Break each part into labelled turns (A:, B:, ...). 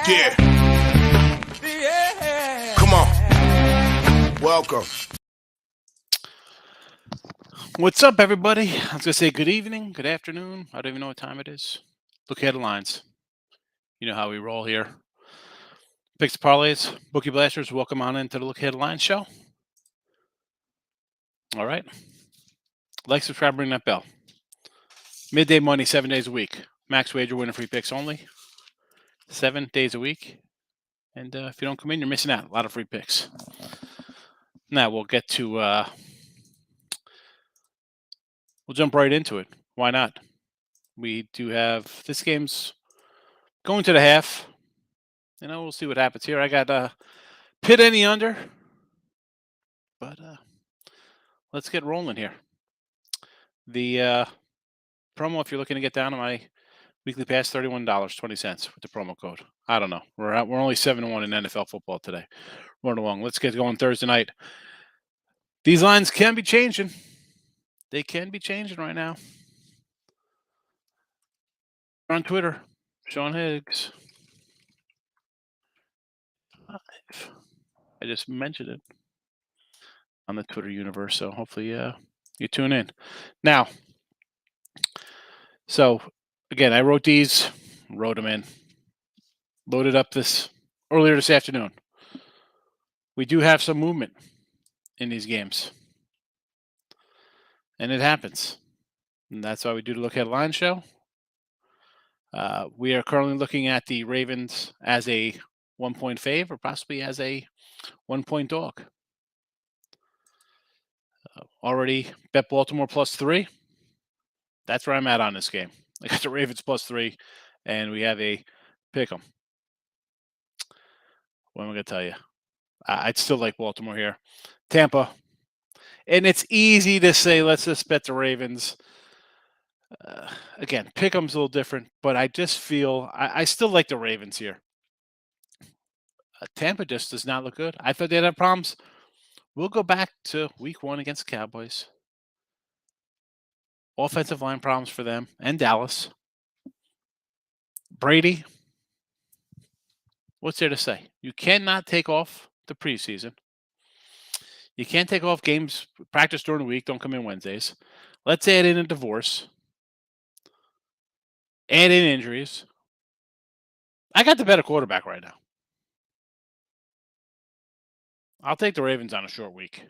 A: Yeah. Come on. Welcome.
B: What's up, everybody? I was going to say good evening, good afternoon. I don't even know what time it is. Look headlines. You know how we roll here. Picks parlays, bookie blasters. Welcome on into the Look Headlines show. All right. Like, subscribe, ring that bell. Midday money, 7 days a week. Max wager, winner, free picks only. 7 days a week. And if you don't come in, you're missing out. A lot of free picks. Now we'll get to. We'll jump right into it. Why not? We do have this game's going to the half. We'll see what happens here. I got Pitt any under, but let's get rolling here. The promo, if you're looking to get down to my weekly pass, $31.20 with the promo code. I don't know. We're only 7-1 in NFL football today. Run along. Let's get going Thursday night. These lines can be changing. They can be changing right now. On Twitter, Sean Higgs. I just mentioned it on the Twitter universe, so hopefully you tune in. Now, so again, I wrote them in, loaded up earlier this afternoon. We do have some movement in these games, and it happens, and that's why we do the Look Headline show. We are currently looking at the Ravens as a 1-point fave or possibly as a 1-point dog. Already bet Baltimore +3. That's where I'm at on this game. I got the Ravens +3, and we have a pick 'em. What am I going to tell you? I'd still like Baltimore here. Tampa. And it's easy to say, let's just bet the Ravens. Again, pick 'em's a little different, but I just feel I still like the Ravens here. Tampa just does not look good. I thought they'd have problems. We'll go back to week 1 against the Cowboys. Offensive line problems for them and Dallas. Brady. What's there to say? You cannot take off the preseason. You can't take off games, practice during the week. Don't come in Wednesdays. Let's add in a divorce. Add in injuries. I got the better quarterback right now. I'll take the Ravens on a short week.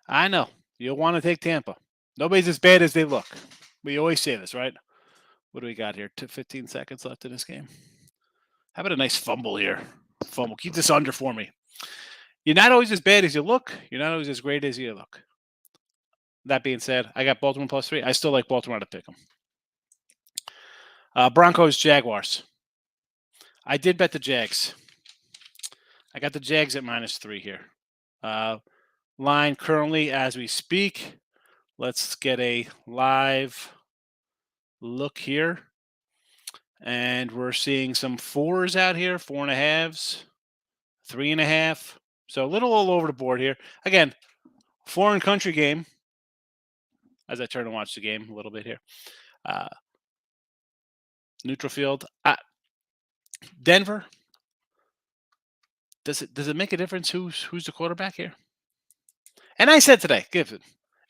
B: I know. You'll want to take Tampa. Nobody's as bad as they look. We always say this, right? What do we got here? 15 seconds left in this game. How about a nice fumble here? Fumble. Keep this under for me. You're not always as bad as you look. You're not always as great as you look. That being said, I got Baltimore +3. I still like Baltimore to pick them. Broncos, Jaguars. I did bet the Jags. I got the Jags at -3 here. Line currently as we speak. Let's get a live look here. And we're seeing some 4s out here, 4.5s, 3.5. So a little all over the board here. Again, foreign country game. As I turn and watch the game a little bit here. Neutral field. Denver. Does it make a difference who's the quarterback here? And I said today, give it.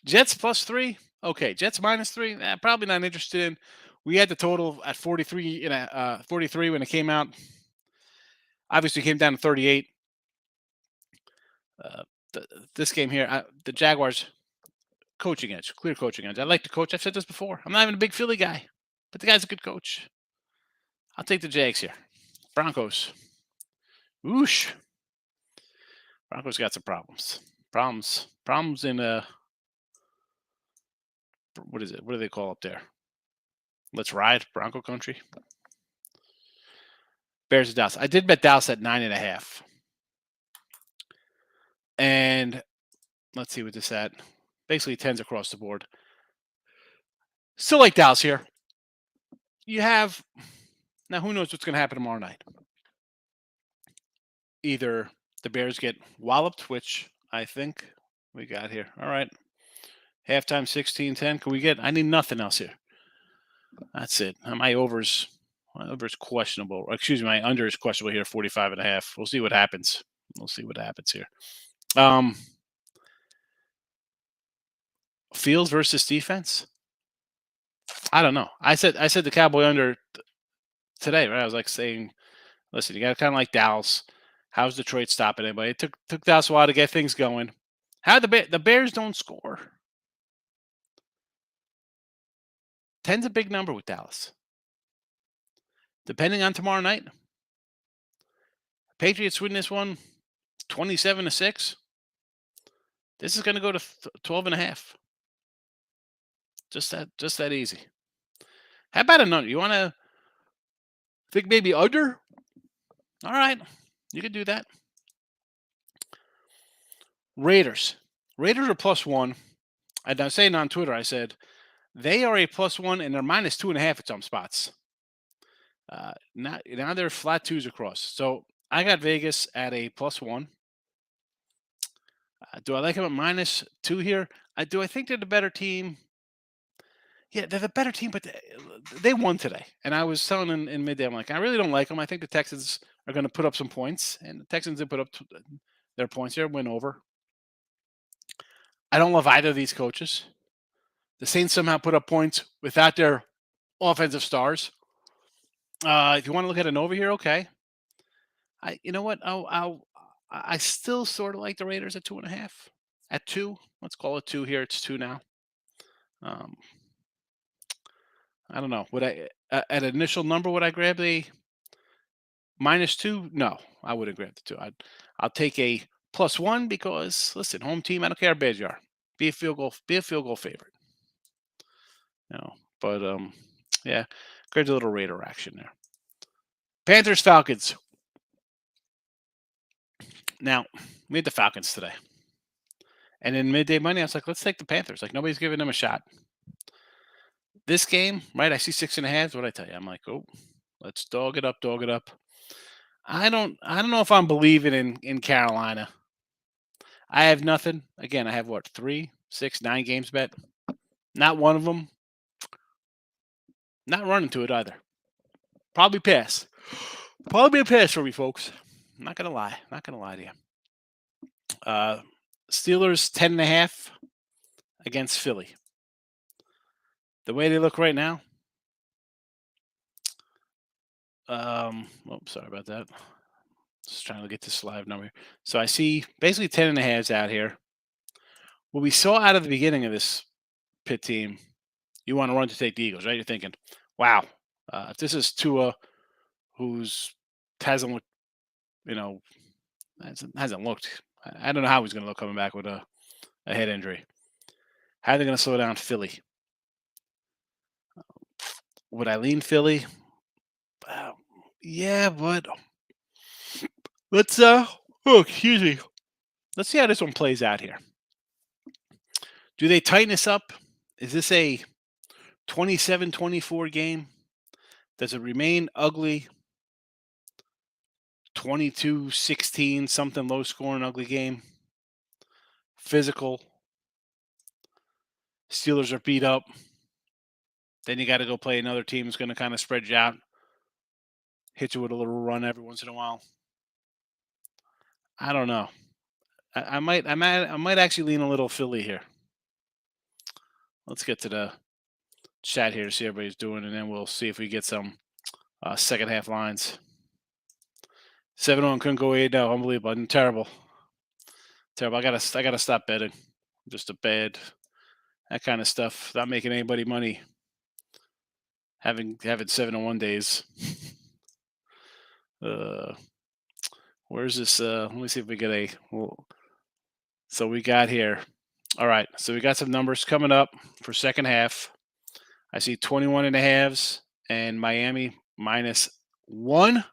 B: Jets +3. Okay, Jets -3. Probably not interested in. We had the total at 43 43 when it came out. Obviously, came down to 38. This game here, the Jaguars coaching edge, clear coaching edge. I like the coach. I've said this before. I'm not even a big Philly guy, but the guy's a good coach. I'll take the Jags here. Broncos. Whoosh. Broncos got some problems. Problems in what is it? What do they call up there? Let's ride Bronco country. Bears and Dallas. I did bet Dallas at 9.5. And let's see what this at. Basically 10s across the board. Still like Dallas here. You have now who knows what's going to happen tomorrow night. Either the Bears get walloped, which I think we got here. All right. Halftime 16-10. Can we get I need nothing else here. That's it. My over's questionable. Excuse me, my under is questionable here, 45.5. We'll see what happens. We'll see what happens here. Fields versus defense. I don't know. I said the Cowboy under today, right? I was like saying, listen, you got to kind of like Dallas. How's Detroit stopping anybody? It took Dallas a while to get things going. How the Bears don't score? 10's a big number with Dallas. Depending on tomorrow night, Patriots win this one 27-6. This is going to go to 12.5. Just that easy. How about a number? You want to think maybe under? All right, you could do that. Raiders are +1. And I'm saying on Twitter, I said they are a +1 and they're -2.5 at some spots. Now they're flat twos across. So I got Vegas at a +1. Do I like them at -2 here? Do I think they're the better team? Yeah, they're the better team, but they won today. And I was telling in midday, I'm like, I really don't like them. I think the Texans are going to put up some points, and the Texans did put up their points here, win over. I don't love either of these coaches. The Saints somehow put up points without their offensive stars. If you want to look at an over here, okay. You know what? I still sort of like the Raiders at 2.5. At 2, let's call it 2 here. It's 2 now. I don't know. Would I at an initial number would I grab the -2? No, I wouldn't grab the 2. I'll take a +1 because listen, home team. I don't care how bad you are. Be a field goal favorite. But yeah, great little Raider action there. Panthers Falcons. Now we had the Falcons today, and in midday money, I was like, let's take the Panthers. Like nobody's giving them a shot. This game, right? I see 6.5. What I tell you? I'm like, oh, let's dog it up. I don't know if I'm believing in Carolina. I have nothing. Again, I have what 3, 6, 9 games bet. Not one of them. Not running to it either. Probably pass. Probably a pass for me, folks. I'm not gonna lie. Not gonna lie to you. Steelers 10.5 against Philly. The way they look right now. Sorry about that. Just trying to get this live number. So I see basically 10.5s out here. What we saw out of the beginning of this Pitt team, you want to run to take the Eagles, right? You're thinking, wow, if this is Tua, who's hasn't looked, hasn't looked. I don't know how he's going to look coming back with a head injury. How are they going to slow down Philly? Would I lean Philly? Yeah, but let's excuse me. Let's see how this one plays out here. Do they tighten this up? Is this a 27-24 game? Does it remain ugly? 22-16, something low scoring, ugly game. Physical. Steelers are beat up. Then you got to go play another team that's going to kind of spread you out. Hit you with a little run every once in a while. I don't know. I might actually lean a little Philly here. Let's get to the chat here to see everybody's doing, and then we'll see if we get some second half lines. 7-1 couldn't go 8-0. Unbelievable. Terrible. I gotta stop betting. Just a bad that kind of stuff. Not making anybody money. Having 7-1 days. Where's this? Let me see if we get a. So we got here. All right. So we got some numbers coming up for second half. I see 21.5s and Miami -1.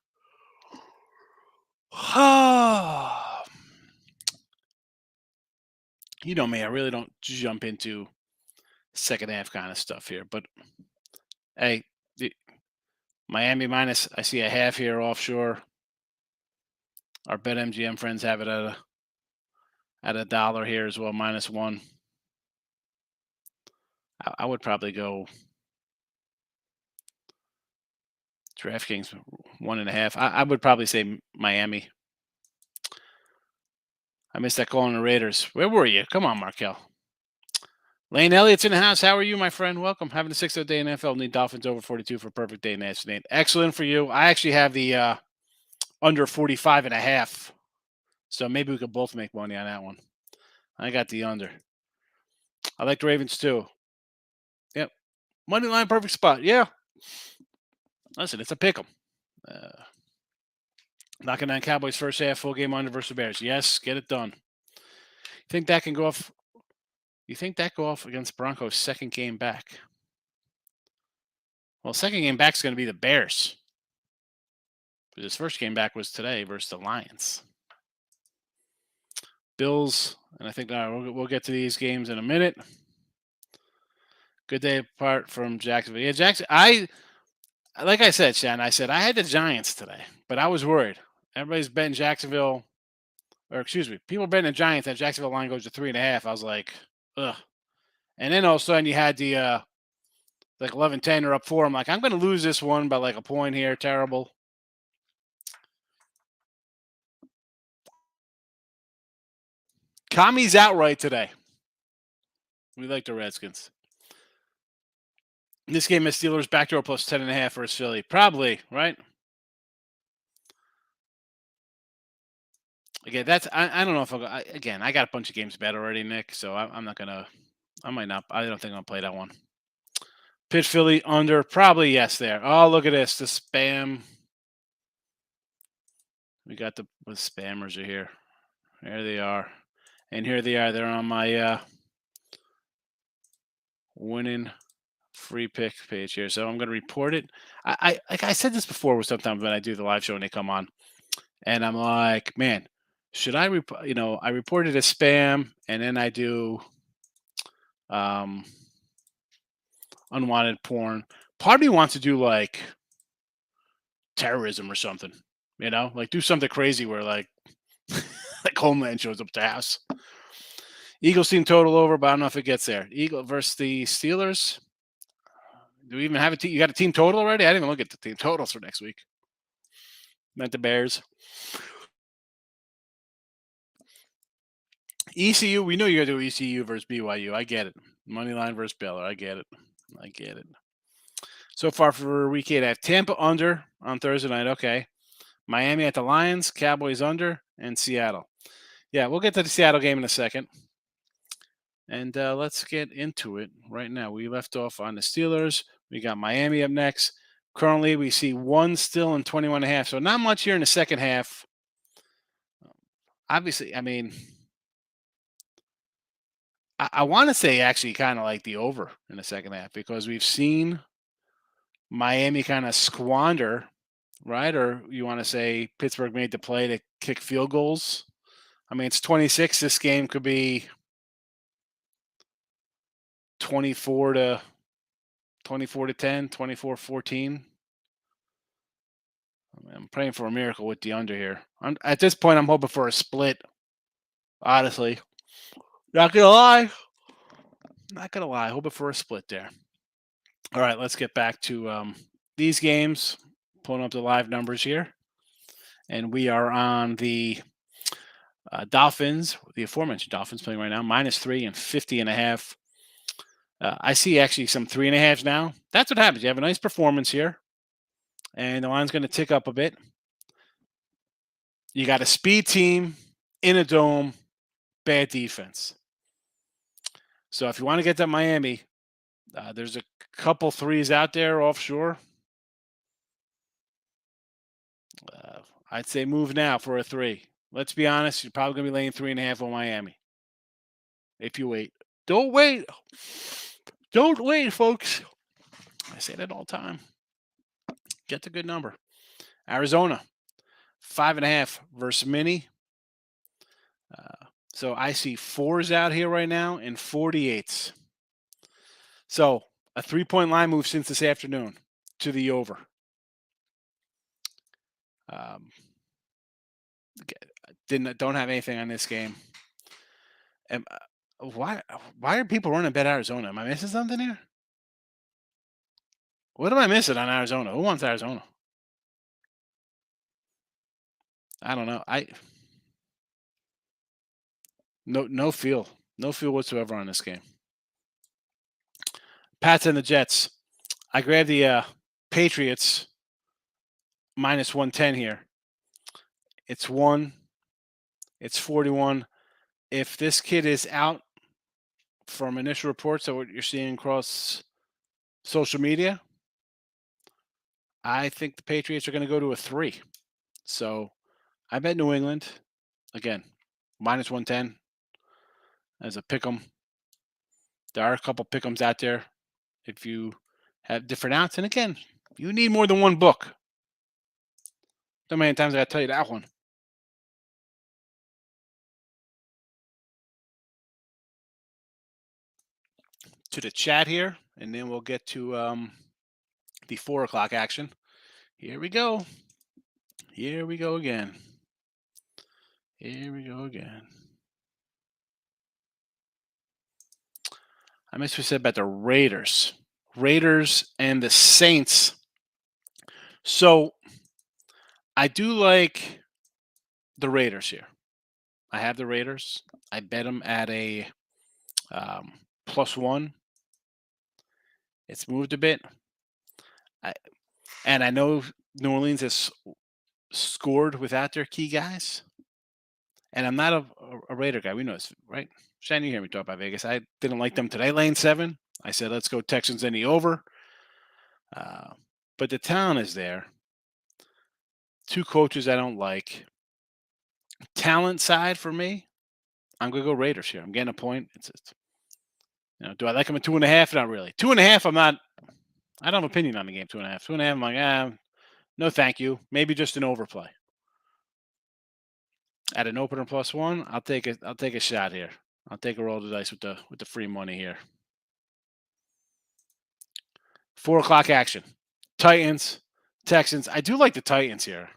B: You know me, I really don't jump into second half kind of stuff here. But hey, Miami minus, I see a half here offshore. Our BetMGM friends have it at $1 here as well, -1. I would probably go DraftKings 1.5. I would probably say Miami. I missed that call on the Raiders. Where were you? Come on, Markel. Lane Elliott's in the house. How are you, my friend? Welcome. Having a 6-0 day in NFL. Need Dolphins over 42 for a perfect day in the Excellent for you. I actually have the under 45.5. So maybe we could both make money on that one. I got the under. I like the Ravens too. Yep. Money line, perfect spot. Yeah. Listen, it's a pick 'em. Knocking down Cowboys first half, full game under versus Bears. Yes, get it done. You think that can go off? You think that go off against Broncos' second game back? Well, second game back is going to be the Bears. But his first game back was today versus the Lions. Bills, and I think we'll get to these games in a minute. Good day apart from Jacksonville. Yeah, Jackson. Like I said, Shan, I said I had the Giants today, but I was worried. Everybody's betting Jacksonville, or excuse me, people betting the Giants. That Jacksonville line goes to 3.5. I was like, ugh. And then all of a sudden you had the like 11-10 or up 4. I'm like, I'm going to lose this one by like a point here. Terrible. Kami's outright today. We like the Redskins. This game is Steelers backdoor plus 10.5 versus Philly. Probably, right? Again, I don't know if I'll go. I got a bunch of games bet already, Nick. So I'm not gonna. I might not. I don't think I'm gonna play that one. Pitt Philly under. Probably yes there. Oh, look at this. The spam. We got the spammers are here. There they are, and here they are. They're on my winning free pick page here. So I'm gonna report it. I like I said this before. Sometimes when I do the live show and they come on, and I'm like, man. Should I, I reported as spam, and then I do unwanted porn. Part of me wants to do like terrorism or something, like do something crazy where like like Homeland shows up at the house. Eagles team total over, but I don't know if it gets there. Eagle versus the Steelers. Do we even have a team? You got a team total already? I didn't even look at the team totals for next week. Meant the Bears. ECU, we know you're going to do ECU versus BYU. I get it. Moneyline versus Baylor. I get it. So far for week 8, I have Tampa under on Thursday night. Okay. Miami at the Lions, Cowboys under, and Seattle. Yeah, we'll get to the Seattle game in a second. And let's get into it right now. We left off on the Steelers. We got Miami up next. Currently, we see one still in 21.5. So not much here in the second half. Obviously, I mean, I want to say actually kind of like the over in the second half because we've seen Miami kind of squander, right? Or you want to say Pittsburgh made the play to kick field goals. I mean, it's 26. This game could be 24 to 10, 24-14. I'm praying for a miracle with the under here. At this point, I'm hoping for a split, honestly. Not going to lie. Hoping for a split there. All right, let's get back to these games. Pulling up the live numbers here. And we are on the Dolphins, the aforementioned Dolphins playing right now, -3 and 50.5. I see actually some 3.5s now. That's what happens. You have a nice performance here. And the line's going to tick up a bit. You got a speed team in a dome, bad defense. So if you want to get to Miami, there's a couple 3s out there offshore. I'd say move now for a 3. Let's be honest, you're probably going to be laying 3.5 on Miami. If you wait. Don't wait. Don't wait, folks. I say that all the time. Get the good number. Arizona, 5.5 versus Mini. So I see 4s out here right now and 48s. So a 3-point line move since this afternoon to the over. Don't have anything on this game. And why are people running bet Arizona? Am I missing something here? What am I missing on Arizona? Who wants Arizona? I don't know. No feel whatsoever on this game. Pats and the Jets. I grabbed the Patriots minus 110 here. It's 1. It's 41. If this kid is out from initial reports of what you're seeing across social media, I think the Patriots are going to go to a 3. So I bet New England, again, minus 110 as a pick 'em. There are a couple pick 'ems out there if you have different outs. And again, you need more than one book. So many times I got to tell you that one. To the chat here, and then we'll get to the 4 o'clock action. Here we go. Here we go again. Here we go again. I missed what I said about the Raiders. Raiders and the Saints. So I do like the Raiders here. I have the Raiders. I bet them at a +1. It's moved a bit. And I know New Orleans has scored without their key guys. And I'm not a Raider guy. We know this, right? Shane, you hear me talk about Vegas. I didn't like them today, lane 7. I said, let's go Texans any over. But the talent is there. 2 coaches I don't like. Talent side for me, I'm going to go Raiders here. I'm getting a point. It's do I like them at 2.5? Not really. 2.5, I'm not. I don't have an opinion on the game. 2.5. 2.5, I'm like, no, thank you. Maybe just an overplay. At an opener +1, I'll take it. I'll take a shot here. I'll take a roll of the dice with the free money here. 4 o'clock action. Titans, Texans. I do like the Titans here.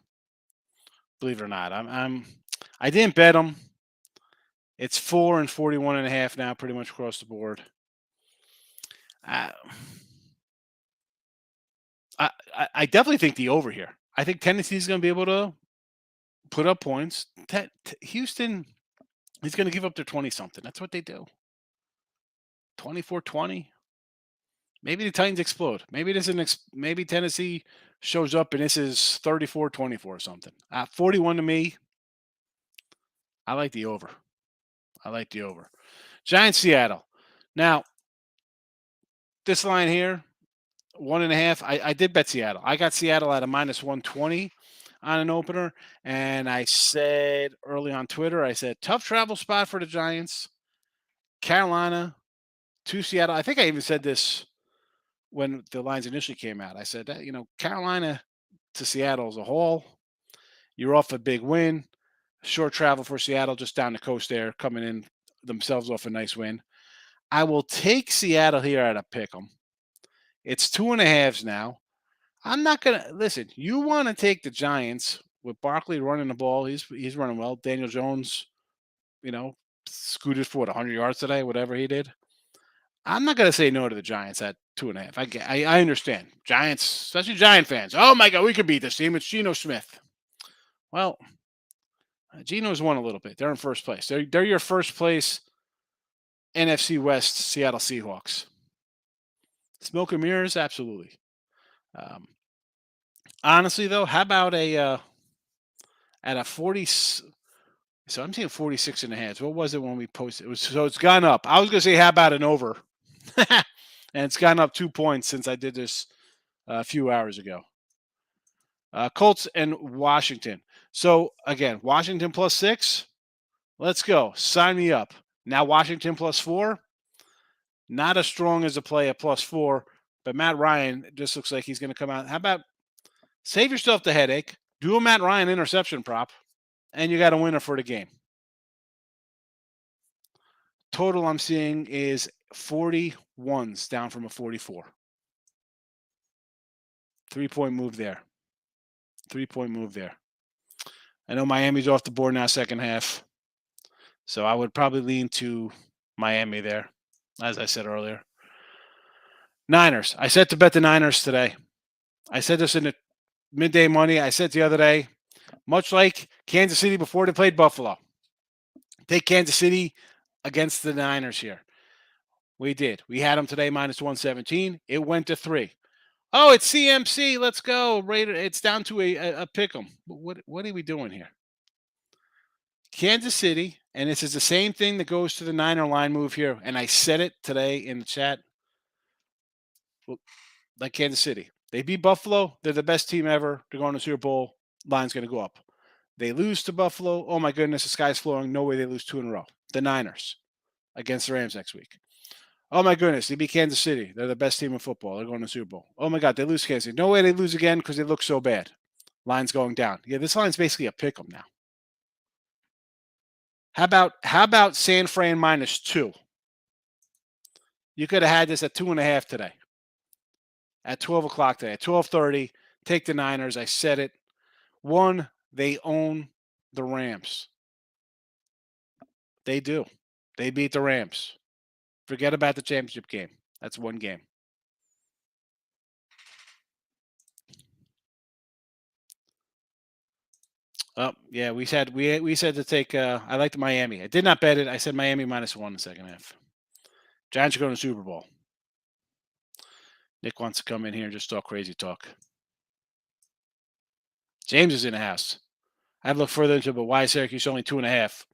B: Believe it or not, I didn't bet them. It's 4 and 41.5 now, pretty much across the board. I definitely think the over here. I think Tennessee's going to be able to put up points. Houston is going to give up their 20-something. That's what they do. 24-20. Maybe the Titans explode. Maybe maybe Tennessee shows up and this is 34-24 or something. 41 to me. I like the over. I like the over. Giants, Seattle. Now, this line here, 1.5. I did bet Seattle. I got Seattle at a -120 on an opener. And I said early on Twitter, I said, tough travel spot for the Giants. Carolina to Seattle. I think I even said this when the lines initially came out. I said, Carolina to Seattle as a whole, you're off a big win. Short travel for Seattle, just down the coast there, coming in themselves off a nice win. I will take Seattle here at a pick 'em. It's 2.5s now. I'm not going to – listen, you want to take the Giants with Barkley running the ball. He's running well. Daniel Jones, scooted for 100 yards today, whatever he did. I'm not going to say no to the Giants at 2.5. I understand. Giants, especially Giant fans. Oh, my God, we could beat this team. It's Geno Smith. Well, Geno's won a little bit. They're in first place. They're your first place NFC West Seattle Seahawks. Smoke and mirrors? Absolutely. Honestly, though, how about at a 40? So I'm seeing 46.5. What was it when we posted? It's gone up. I was going to say, how about an over? And it's gone up 2 points since I did this a few hours ago. Colts and Washington. So, again, Washington +6. Let's go. Sign me up. Now Washington +4. Not as strong as a play at +4, but Matt Ryan just looks like he's going to come out. How about save yourself the headache, do a Matt Ryan interception prop, and you got a winner for the game. Total I'm seeing is 41s down from a 44. 3-point move there. 3-point move there. I know Miami's off the board now, second half. So I would probably lean to Miami there, as I said earlier. Niners. I said to bet the Niners today. I said this in the midday money. I said the other day, much like Kansas City before they played Buffalo. Take Kansas City against the Niners here. We did. We had them today minus 117. It went to 3. Oh, it's CMC. Let's go. Raider. It's down to a pick 'em. What are we doing here? Kansas City, and this is the same thing that goes to the Niner line move here. And I said it today in the chat. Like Kansas City. They beat Buffalo. They're the best team ever. They're going to the Super Bowl. Line's going to go up. They lose to Buffalo. Oh, my goodness. The sky's falling. No way they lose 2 in a row. The Niners against the Rams next week. Oh, my goodness. They beat Kansas City. They're the best team in football. They're going to the Super Bowl. Oh, my God. They lose Kansas City. No way they lose again because they look so bad. Line's going down. Yeah, this line's basically a pick 'em now. How about San Fran minus 2? You could have had this at 2.5 today. At 12 o'clock today. At 12:30, take the Niners. I said it. 1, they own the Rams. They do. They beat the Rams. Forget about the championship game. That's 1 game. Oh, yeah, we said to take I liked Miami. I did not bet it. I said Miami minus 1 in the second half. Giants are going to Super Bowl. Nick wants to come in here and just talk crazy talk. James is in the house. I'd look further into it, but why is Syracuse only 2.5?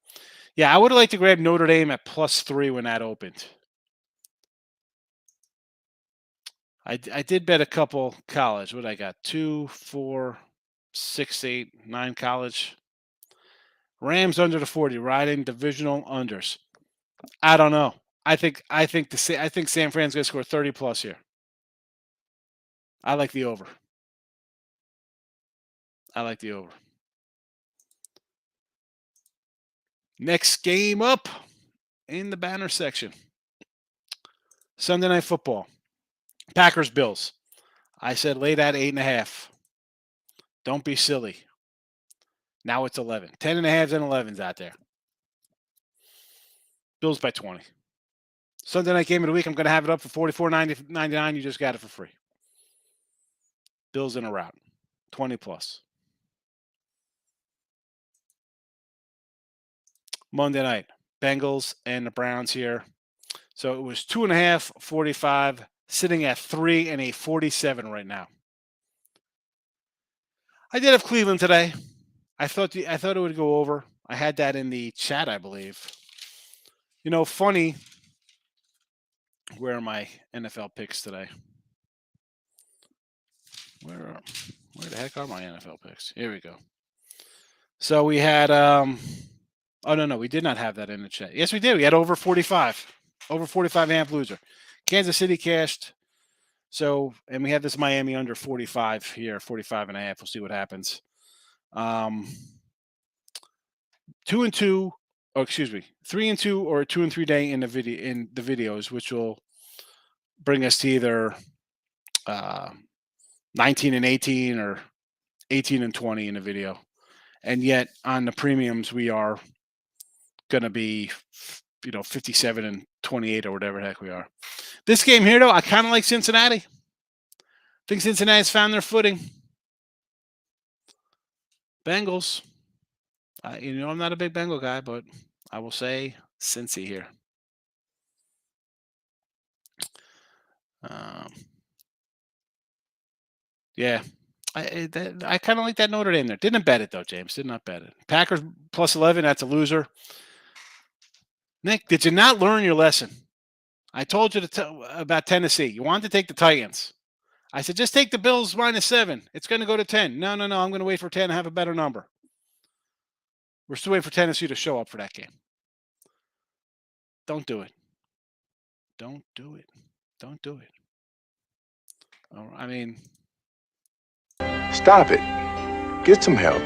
B: Yeah, I would have liked to grab Notre Dame at +3 when that opened. I did bet a couple college. What I got? 2, 4, 6, 8, 9 college. Rams under the 40, riding divisional unders. I don't know. I think San Fran's going to score 30 plus here. I like the over. Next game up in the banner section. Sunday Night Football. Packers Bills. I said lay that 8.5. Don't be silly. Now it's 11. 10.5s and 11s out there. Bills by 20. Sunday night game of the week. I'm going to have it up for $44.99. You just got it for free. Bills in a route. 20 plus. Monday night. Bengals and the Browns here. So it was 2.5, 45, sitting at 3 and a 47 right now. I did have Cleveland today. I thought it would go over. I had that in the chat, I believe. You know, funny. Where are my NFL picks today? Where the heck are my NFL picks? Here we go. So we had oh no, we did not have that in the chat. Yes, we did. We had over 45. Over 45.5 loser. Kansas City cashed. So, and we had this Miami under 45 here, 45.5. We'll see what happens. 2-2, or excuse me, 3-2 or a 2-3 day in the videos, which will bring us to either 19-18 or 18-20 in the video. And yet on the premiums, we are going to be, 57-28 or whatever the heck we are. This game here, though, I kind of like Cincinnati. I think Cincinnati's found their footing. Bengals. I'm not a big Bengal guy, but I will say Cincy here. Yeah. I kind of like that Notre Dame there. Didn't bet it, though, James. Did not bet it. Packers plus 11, that's a loser. Nick, did you not learn your lesson? I told you about Tennessee. You wanted to take the Titans. I said, just take the Bills minus 7. It's going to go to 10. No. I'm going to wait for 10 and have a better number. We're still waiting for Tennessee to show up for that game. Don't do it. Don't do it. Don't do it. I mean...
A: Stop it. Get some help.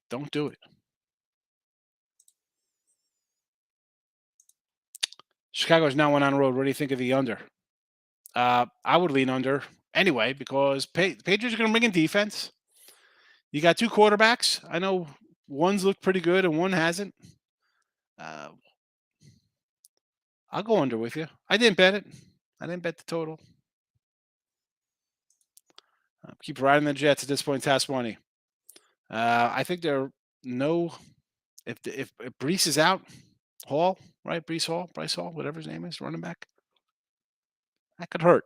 B: Don't do it. Chicago's now went on the road. What do you think of the under? I would lean under anyway because Patriots are going to bring in defense. You got 2 quarterbacks. I know one's looked pretty good and one hasn't. I'll go under with you. I didn't bet it. I didn't bet the total. Keep riding the Jets at this point. Task money. I think there are no if Brees is out, Hall, right? Bryce Hall, whatever his name is, running back. That could hurt.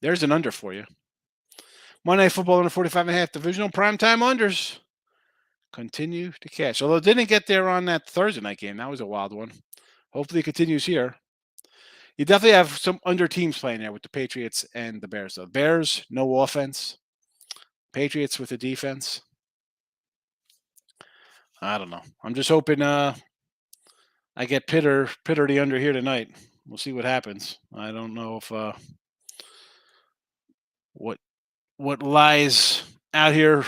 B: There's an under for you. Monday Night Football under 45.5 divisional primetime unders continue to cash. Although it didn't get there on that Thursday night game. That was a wild one. Hopefully it continues here. You definitely have some under teams playing there with the Patriots and the Bears. So Bears, no offense. Patriots with a defense. I don't know. I'm just hoping I get Pitter the under here tonight. We'll see what happens. I don't know if what lies out here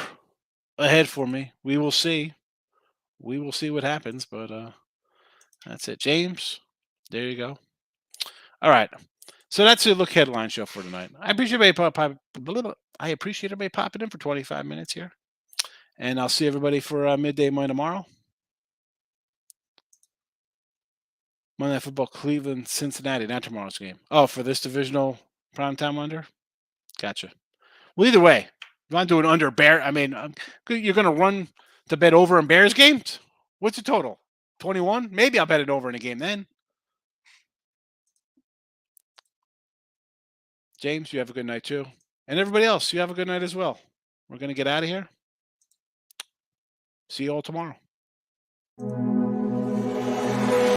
B: ahead for me. We will see. We will see what happens, but that's it. James, there you go. All right. So that's the look headline show for tonight. I appreciate everybody popping in for 25 minutes here. And I'll see everybody for midday Monday tomorrow. Monday Night Football, Cleveland, Cincinnati, not tomorrow's game. Oh, for this divisional primetime under? Gotcha. Well, either way, if I'm doing under Bear, I mean, you're going to run to bet over in Bears games? What's the total? 21? Maybe I'll bet it over in a game then. James, you have a good night too. And everybody else, you have a good night as well. We're going to get out of here. See you all tomorrow.